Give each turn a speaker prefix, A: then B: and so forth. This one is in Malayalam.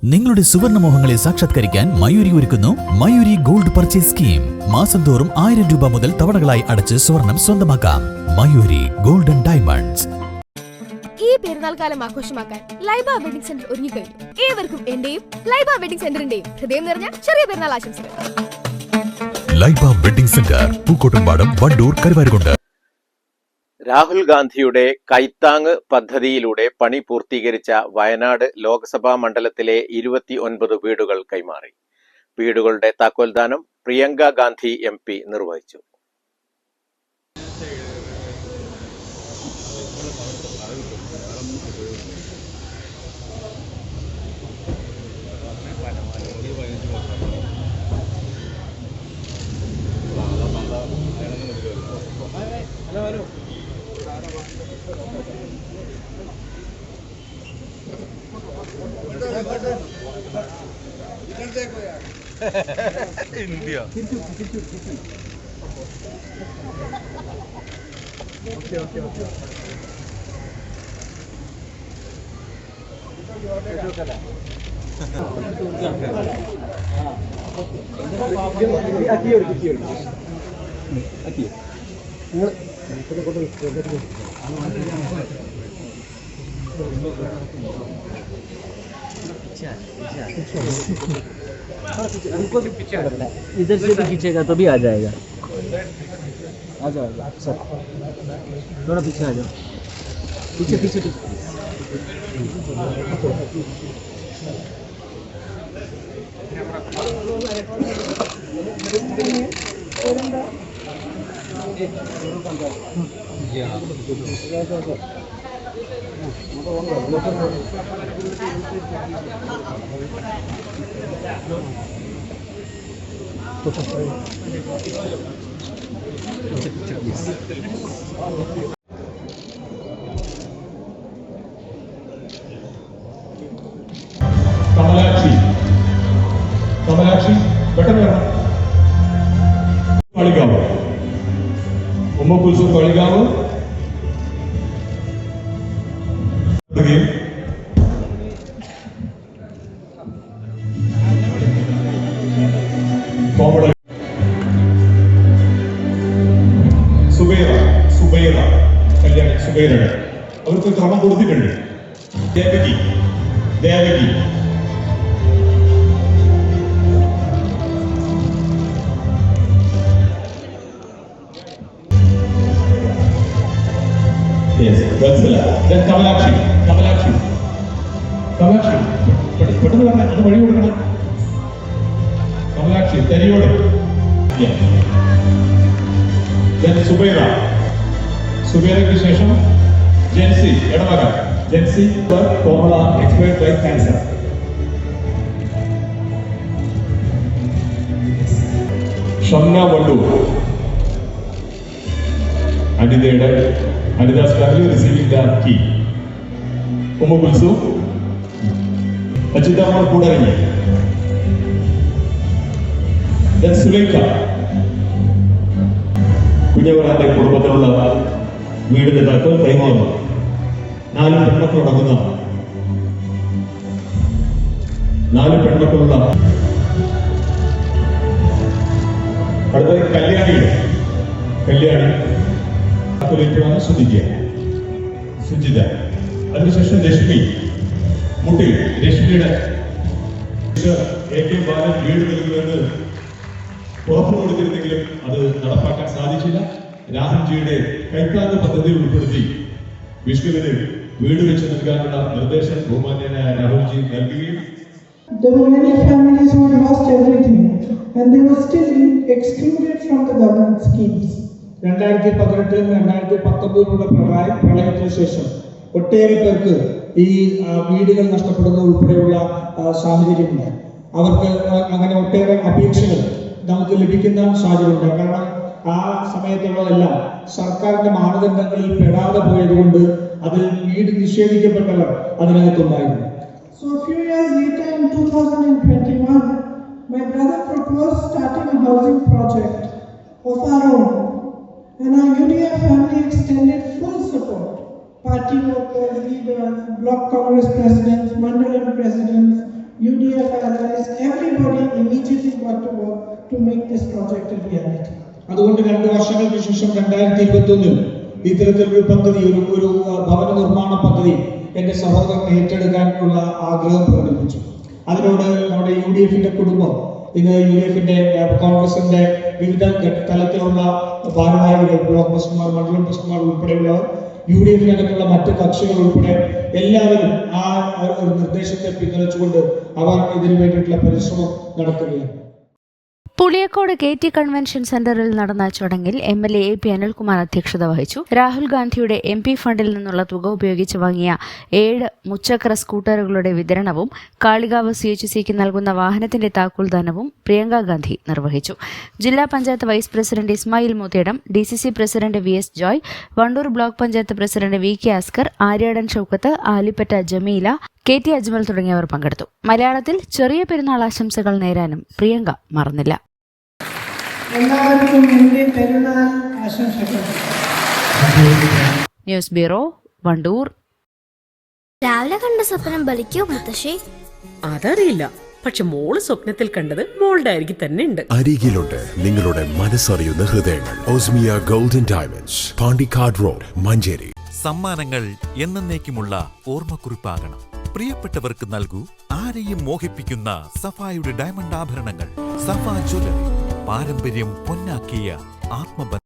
A: നിങ്ങളുടെ സുവർണമോഹങ്ങളെ സാക്ഷാത്കരിക്കാൻ മയൂരി ഒരുക്കുന്നു മയൂരി ഗോൾഡ് പർച്ചേസ് സ്കീം. മാസം തോറും 1000 രൂപ മുതൽ തവണകളായി അടച്ച് സ്വർണം സ്വന്തമാക്കാം. Mayuri golden diamonds.
B: ഈ പെരുന്നാൾ കാലം ആഘോഷമാക്കാൻ ലൈബ വെഡിംഗ് സെന്റർ ഒരുങ്ങിക്കഴിഞ്ഞു. ഏവർക്കും എന്റെയും ലൈബ വെഡിംഗ് സെന്ററിന്റെയും ഹൃദയം നിറഞ്ഞ ചെറിയ പെരുന്നാൾ ആശംസകൾ.
A: Laiba wedding centre, Pookkottumpadam, Wandoor, Karuvarakundu.
C: രാഹുൽ ഗാന്ധിയുടെ കൈത്താങ് പദ്ധതിയിലൂടെ പണി പൂർത്തീകരിച്ച വയനാട് ലോക്സഭാ മണ്ഡലത്തിലെ 29 വീടുകൾ കൈമാറി. വീടുകളുടെ താക്കോൽദാനം പ്രിയങ്ക ഗാന്ധി MP നിർവഹിച്ചു.
D: इधर से भी खींचेगा तो भी आ जाएगा. आ जाओ सर, थोड़ा पीछे आ जाओ. पीछे पीछे पीछे.
E: കമലാക്ഷി പെട്ടെന്ന് വരണം. കളിക്കാവ് ഉമ്മക്കുൽസും കളിക്കാവ് സുബൈറ കല്യാണി സുബൈറയുടെ അവർക്ക് ക്രമം കൊടുത്തിട്ടുണ്ട്. ദേവകി കമലാക്ഷി പെട്ടെന്ന് പറഞ്ഞ അത് വഴി കൊടുക്കണം. കമലാക്ഷി തരിയോട് സുബൈറയ്ക്ക് ശേഷം Jency Edavaka Komala expired by cancer. Shamna Wandoor Adidas family receiving the key. Ummu Kulsum, Achita Amar Kudarangi. Then Suleika. കുഞ്ഞവരാന്റെ കുടുംബത്തിലുള്ള വീടിന്റെ താക്കോൽ കൈമാറുന്നു. 4 പെൺമക്കളടങ്ങുന്ന 4 പെൺമക്കളുള്ള അടുത്ത കല്യാണി സുജിത. അതിനുശേഷം രശ്മി രശ്മിയുടെ AK ബാലൻ വീട് നൽകുമെന്ന് ഉറപ്പു കൊടുത്തിരുന്നെങ്കിലും അത് നടപ്പാക്കാൻ സാധിച്ചില്ല. രാഹുൽജിയുടെ കൈത്താങ് പദ്ധതി ഉൾപ്പെടുത്തി വിഷ്ണുവിന് വീട് വെച്ച് നൽകാനുള്ള നിർദ്ദേശം ബഹുമാന്യനായ രാഹുൽജി നൽകുകയും
F: There were many families who lost everything and they were still excluded from the government schemes.
G: 2018-2019 പ്രളയത്തിന് ശേഷം ഒട്ടേറെ പേർക്ക് ഈ വീടുകൾ നഷ്ടപ്പെടുന്ന ഉൾപ്പെടെയുള്ള സാഹചര്യമുണ്ട്. അവർക്ക് അങ്ങനെ ഒട്ടേറെ അപേക്ഷകൾ നമുക്ക് ലഭിക്കുന്ന സാഹചര്യമുണ്ട്. കാരണം ആ സമയത്തുള്ളതെല്ലാം സർക്കാരിന്റെ മാനദണ്ഡങ്ങളിൽ പെടാതെ പോയതുകൊണ്ട് അതിൽ വീട് നിഷേധിക്കപ്പെട്ടവർ അതിനകത്തുണ്ടായിരുന്നു.
F: So a few years later in 2021, my brother proposed starting a housing project of our own. And our UDF family extended full support. Party workers, leaders, block Congress presidents, Mandalam presidents, immediately got to work to make this project a reality.
G: അതുകൊണ്ട് 2 വർഷങ്ങൾക്ക് ശേഷം 2021 ഇത്തരത്തിലൊരു പദ്ധതി, ഒരു ഭവന നിർമ്മാണ പദ്ധതി എന്റെ സഹോദരൻ ഏറ്റെടുക്കാനുള്ള ആഗ്രഹം പ്രകടിപ്പിച്ചു. അതിനോട് നമ്മുടെ UDF-ന്റെ കുടുംബം, ഇന്ന് UDF-ന്റെ കോൺഗ്രസിന്റെ വിവിധ തലത്തിലുള്ള ഭാരവാഹികൾ, ബ്ലോക്ക് പ്രസിഡന്റുമാർ, മണ്ഡലം പ്രസിഡന്റുമാർ ഉൾപ്പെടെയുള്ളവർ, UDF-നകത്തുള്ള മറ്റ് കക്ഷികൾ ഉൾപ്പെടെ എല്ലാവരും ആ ഒരു നിർദ്ദേശത്തെ പിന്തുണച്ചുകൊണ്ട് അവർ ഇതിനു വേണ്ടിയിട്ടുള്ള പരിശ്രമം നടത്തുകയാണ്.
H: പുളിയക്കോട് KT കൺവെൻഷൻ സെന്ററിൽ നടന്ന ചടങ്ങിൽ MLA AP അനിൽകുമാർ അധ്യക്ഷത വഹിച്ചു. രാഹുൽ ഗാന്ധിയുടെ MP ഫണ്ടിൽ നിന്നുള്ള തുക ഉപയോഗിച്ച് വാങ്ങിയ 7 മുച്ചക്ര സ്കൂട്ടറുകളുടെ വിതരണവും കാളികാവ് CHCക്ക് നൽകുന്ന വാഹനത്തിന്റെ താക്കോൽദാനവും പ്രിയങ്ക ഗാന്ധി നിർവഹിച്ചു. ജില്ലാ panchayat vice president Ismail Moothedam, DCC president VS Joy, Wandoor block panchayat president VK Askar, Aryadan Shoukath, Alipatta Jameela, KT Ajmal തുടങ്ങിയവർ പങ്കെടുത്തു. മലയാളത്തിൽ ചെറിയ പെരുന്നാൾ ആശംസകൾ നേരാനും പ്രിയങ്ക മറന്നില്ല.
F: എല്ലാവർക്കും എൻ്റെ പെരുന്നാൾ ആശംസകൾ.
H: News bureau, Wandoor.
I: രാവിലെ കണ്ട സ്വപ്നം ബലിക്കോ മുത്തശ്ശി?
J: അതറിയില്ല, പക്ഷെ മോള് സ്വപ്നത്തിൽ കണ്ടത് മോളുടെ അരികിൽ തന്നെ ഉണ്ട്.
K: അരികിലുണ്ട് നിങ്ങളുടെ മനസ്സറിയുന്ന ഹൃദയങ്ങൾ. Osmiya golden diamonds, Pandikkad road, Manjeri.
A: സമ്മാനങ്ങൾ എന്നേക്കുമുള്ള ഓർമ്മക്കുറിപ്പാകണം. പ്രിയപ്പെട്ടവർക്ക് നൽകൂ ആരെയും മോഹിപ്പിക്കുന്ന സഫായുടെ ഡയമണ്ട് ആഭരണങ്ങൾ. സഫ ജ്വല്ലറി, പാരമ്പര്യം പൊന്നാക്കിയ ആത്മബന്ധം.